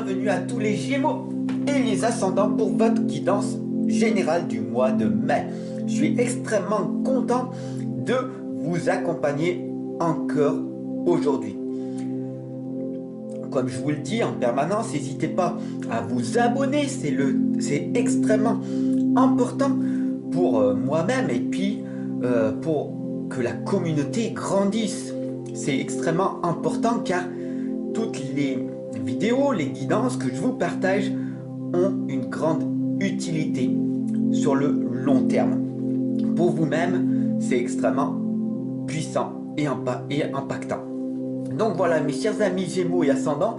bienvenue à tous les Gémeaux et les Ascendants pour votre guidance générale du mois de mai. Je suis extrêmement content de vous accompagner encore aujourd'hui. Comme je vous le dis en permanence, n'hésitez pas à vous abonner, c'est extrêmement important pour moi-même et puis pour que la communauté grandisse. C'est extrêmement important car toutes les vidéos, les guidances que je vous partage ont une grande utilité sur le long terme. Pour vous-même, c'est extrêmement puissant et impactant. Donc voilà mes chers amis Gémeaux et Ascendants,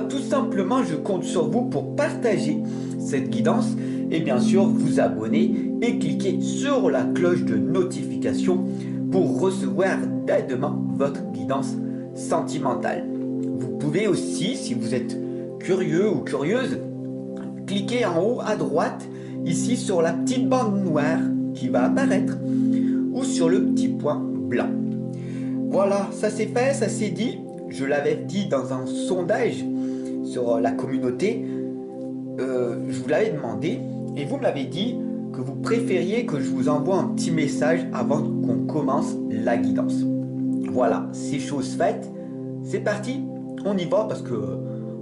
tout simplement je compte sur vous pour partager cette guidance et bien sûr vous abonner et cliquer sur la cloche de notification pour recevoir dès demain votre guidance sentimentale. Vous pouvez aussi, si vous êtes curieux ou curieuse, cliquer en haut à droite ici sur la petite bande noire qui va apparaître ou sur le petit point blanc. Voilà, ça c'est fait, ça c'est dit. Je l'avais dit dans un sondage sur la communauté. Je vous l'avais demandé et vous me l'avez dit que vous préfériez que je vous envoie un petit message avant qu'on commence la guidance. Voilà, c'est chose faite. C'est parti, on y va parce que,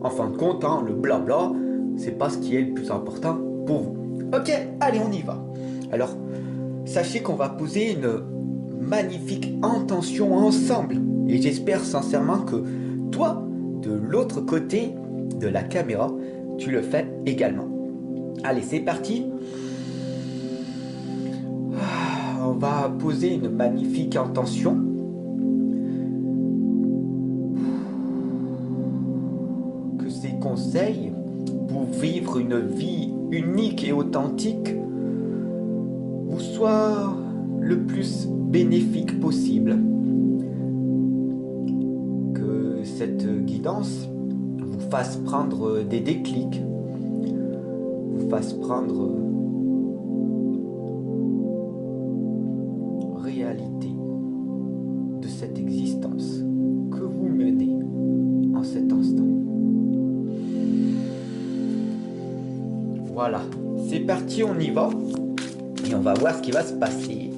en fin de compte, le blabla, c'est pas ce qui est le plus important pour vous. Ok, allez, on y va. Alors, sachez qu'on va poser une magnifique intention ensemble et j'espère sincèrement que toi de l'autre côté de la caméra tu le fais également. Allez, c'est parti. On va poser une magnifique intention. Que ces conseils pour vivre une vie unique et authentique vous soient le plus bénéfique possible, que cette guidance vous fasse prendre des déclics, vous fasse prendre réalité de cette existence que vous menez en cet instant. Voilà, c'est parti, on y va et on va voir ce qui va se passer.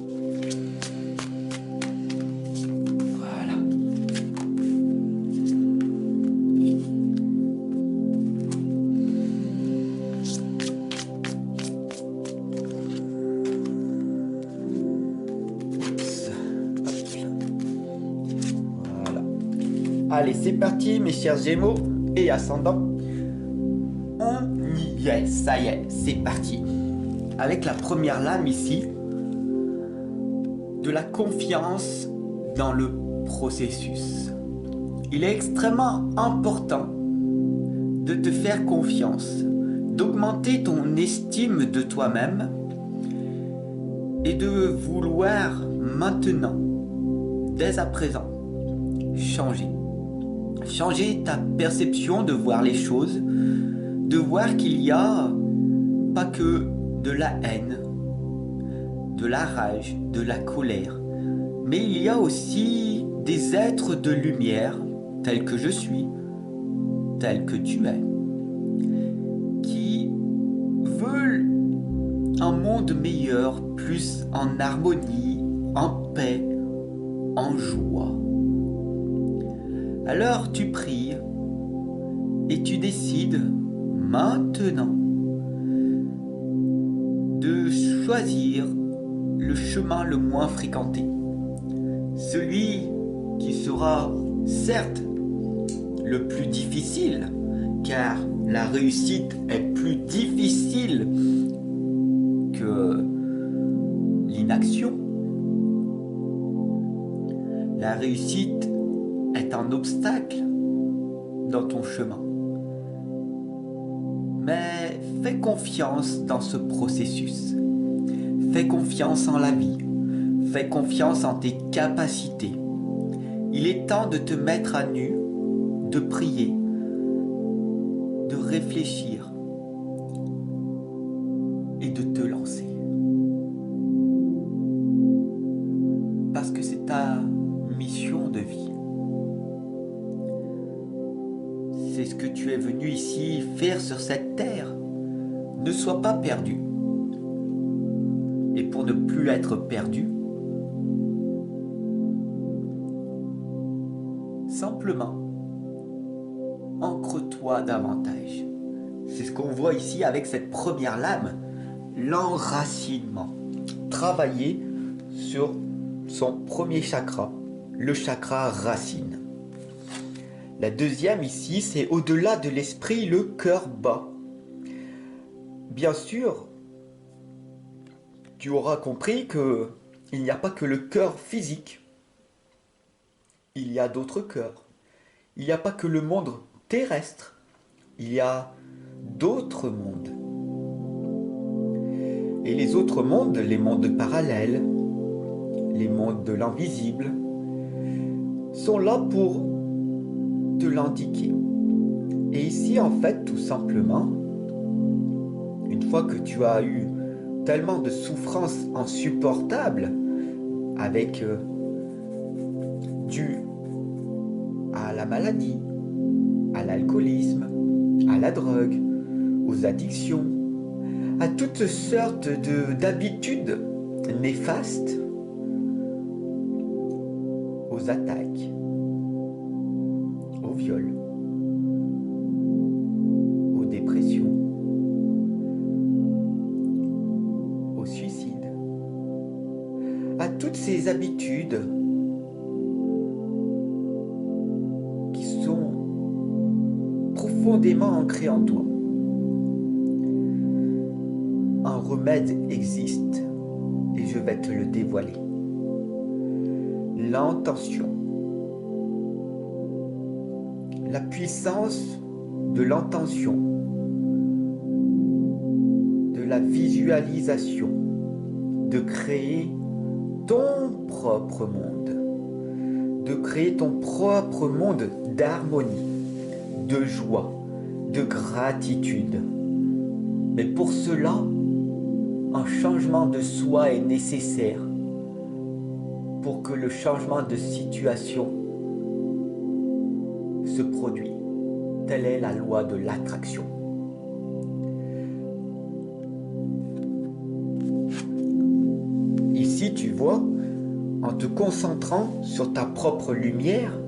Allez, c'est parti mes chers Gémeaux et Ascendants. On y est, ça y est, c'est parti. Avec la première lame ici, de la confiance dans le processus. Il est extrêmement important de te faire confiance, d'augmenter ton estime de toi-même et de vouloir maintenant, dès à présent, changer. Changer ta perception de voir les choses, de voir qu'il y a pas que de la haine, de la rage, de la colère, mais il y a aussi des êtres de lumière, tels que je suis, tels que tu es, qui veulent un monde meilleur, plus en harmonie, en paix, en joie. Alors tu pries et tu décides maintenant de choisir le chemin le moins fréquenté. Celui qui sera certes le plus difficile, car la réussite est plus difficile que l'inaction. La réussite est un obstacle dans ton chemin. Mais fais confiance dans ce processus. Fais confiance en la vie. Fais confiance en tes capacités. Il est temps de te mettre à nu, de prier, de réfléchir et de te lancer. Parce que c'est ta mission de vie. C'est ce que tu es venu ici faire sur cette terre ne soit pas perdu. Et pour ne plus être perdu, simplement, ancre-toi davantage. C'est ce qu'on voit ici avec cette première lame, l'enracinement. Travailler sur son premier chakra, le chakra racine. La deuxième ici, c'est au-delà de l'esprit, le cœur bas. Bien sûr, tu auras compris que il n'y a pas que le cœur physique. Il y a d'autres cœurs. Il n'y a pas que le monde terrestre. Il y a d'autres mondes. Et les autres mondes, les mondes parallèles, les mondes de l'invisible, sont là pour te l'indiquer. Et ici, en fait, tout simplement, une fois que tu as eu tellement de souffrances insupportables avec dû à la maladie, à l'alcoolisme, à la drogue, aux addictions, à toutes sortes d'habitudes néfastes, aux attaques, au viol, aux dépressions, au suicide, à toutes ces habitudes qui sont profondément ancrées en toi. Un remède existe et je vais te le dévoiler. L'intention. La puissance de l'intention, de la visualisation, de créer ton propre monde, de créer ton propre monde d'harmonie, de joie, de gratitude. Mais pour cela, un changement de soi est nécessaire pour que le changement de situation se produise. Telle est la loi de l'attraction. Ici, tu vois, en te concentrant sur ta propre lumière,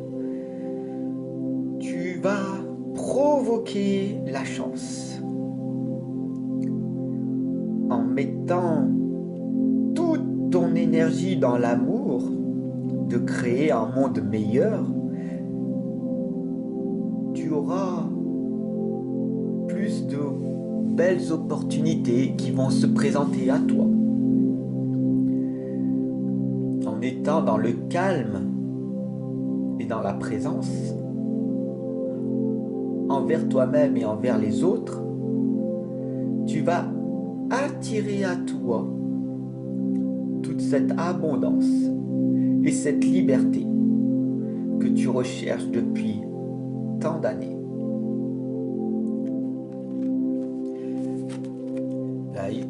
tu vas provoquer la chance. En mettant toute ton énergie dans l'amour de créer un monde meilleur, tu auras plus de belles opportunités qui vont se présenter à toi. En étant dans le calme et dans la présence, envers toi-même et envers les autres, tu vas attirer à toi toute cette abondance et cette liberté que tu recherches depuis tant d'années.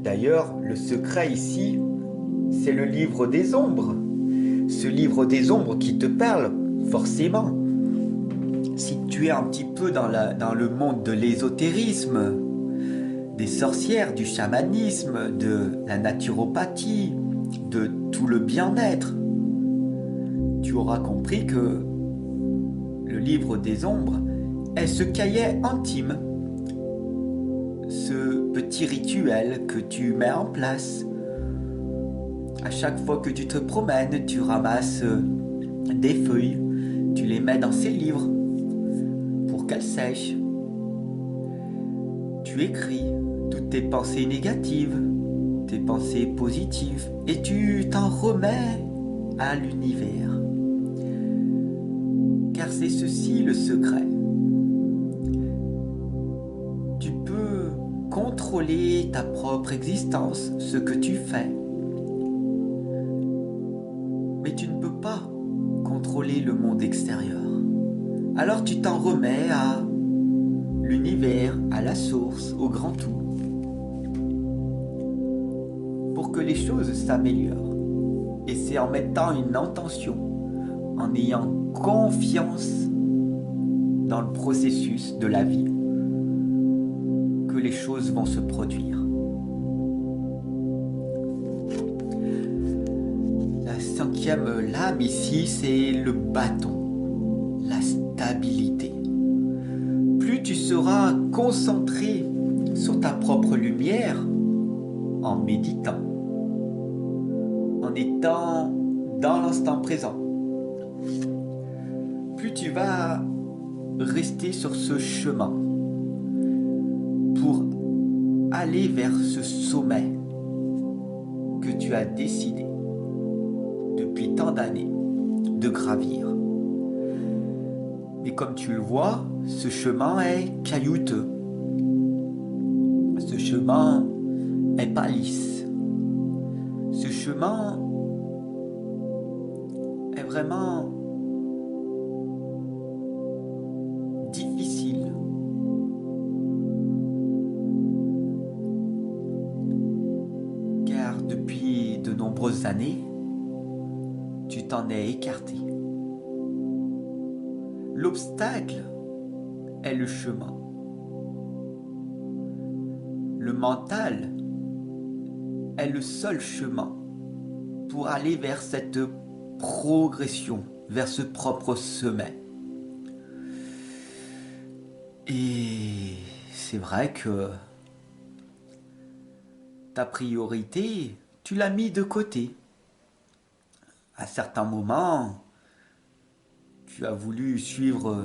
D'ailleurs, le secret ici, c'est le livre des ombres. Ce livre des ombres qui te parle, forcément. Si tu es un petit peu dans le monde de l'ésotérisme, des sorcières, du chamanisme, de la naturopathie, de tout le bien-être, tu auras compris que le livre des ombres est ce cahier intime, ce petit rituel que tu mets en place. À chaque fois que tu te promènes, tu ramasses des feuilles, tu les mets dans ces livres pour qu'elles sèchent. Tu écris toutes tes pensées négatives, tes pensées positives, et tu t'en remets à l'univers. Car c'est ceci le secret. Tu peux contrôler ta propre existence, ce que tu fais. Mais tu ne peux pas contrôler le monde extérieur. Alors tu t'en remets à l'univers, à la source, au grand tout. Pour que les choses s'améliorent. Et c'est en mettant une intention, en ayant confiance dans le processus de la vie, les choses vont se produire. La cinquième lame ici, c'est le bâton, la stabilité. Plus tu seras concentré sur ta propre lumière, en méditant, en étant dans l'instant présent, plus tu vas rester sur ce chemin pour aller vers ce sommet que tu as décidé depuis tant d'années de gravir. Mais comme tu le vois, ce chemin est caillouteux. Ce chemin est pas lisse. Ce chemin est vraiment difficile. Car depuis de nombreuses années, tu t'en es écarté. L'obstacle est le chemin. Le mental est le seul chemin pour aller vers cette progression, vers ce propre sommet. Et c'est vrai que ta priorité, tu l'as mis de côté. À certains moments, tu as voulu suivre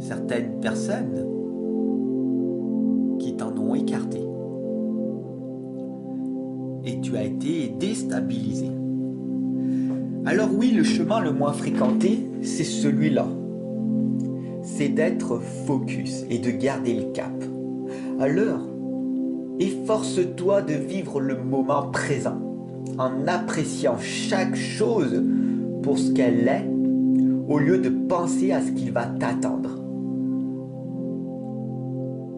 certaines personnes qui t'en ont écarté. Et tu as été déstabilisé. Alors oui, le chemin le moins fréquenté, c'est celui-là. C'est d'être focus et de garder le cap. Alors, efforce-toi de vivre le moment présent en appréciant chaque chose pour ce qu'elle est au lieu de penser à ce qu'il va t'attendre.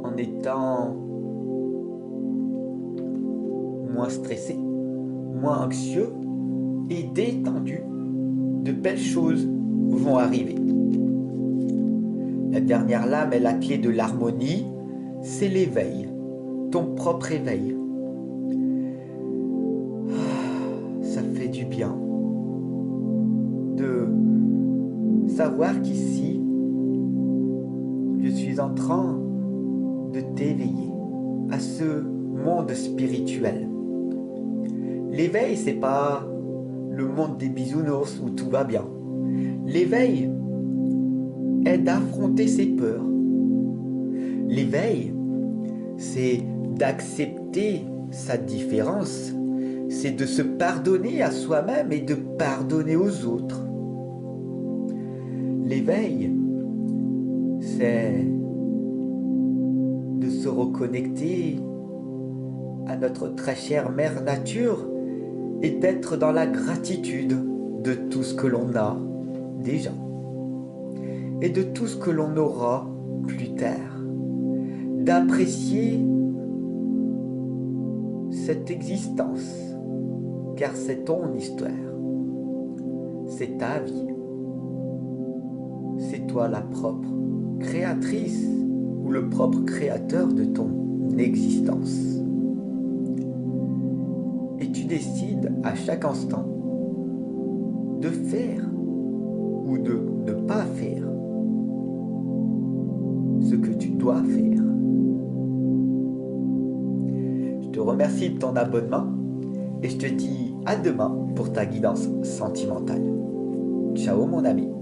En étant moins stressé, moins anxieux et détendu, de belles choses vont arriver. La dernière lame est la clé de l'harmonie, c'est l'éveil, ton propre éveil. Ça fait du bien de savoir qu'ici, je suis en train de t'éveiller à ce monde spirituel. L'éveil, c'est pas le monde des bisounours où tout va bien. L'éveil est d'affronter ses peurs. L'éveil, c'est d'accepter sa différence. C'est de se pardonner à soi-même et de pardonner aux autres. L'éveil, c'est de se reconnecter à notre très chère mère nature et d'être dans la gratitude de tout ce que l'on a déjà et de tout ce que l'on aura plus tard. D'apprécier cette existence, car c'est ton histoire, c'est ta vie, c'est toi la propre créatrice ou le propre créateur de ton existence. Et tu décides à chaque instant de faire ou de ne pas faire ce que tu dois faire. Je te remercie de ton abonnement et je te dis à demain pour ta guidance sentimentale. Ciao mon ami.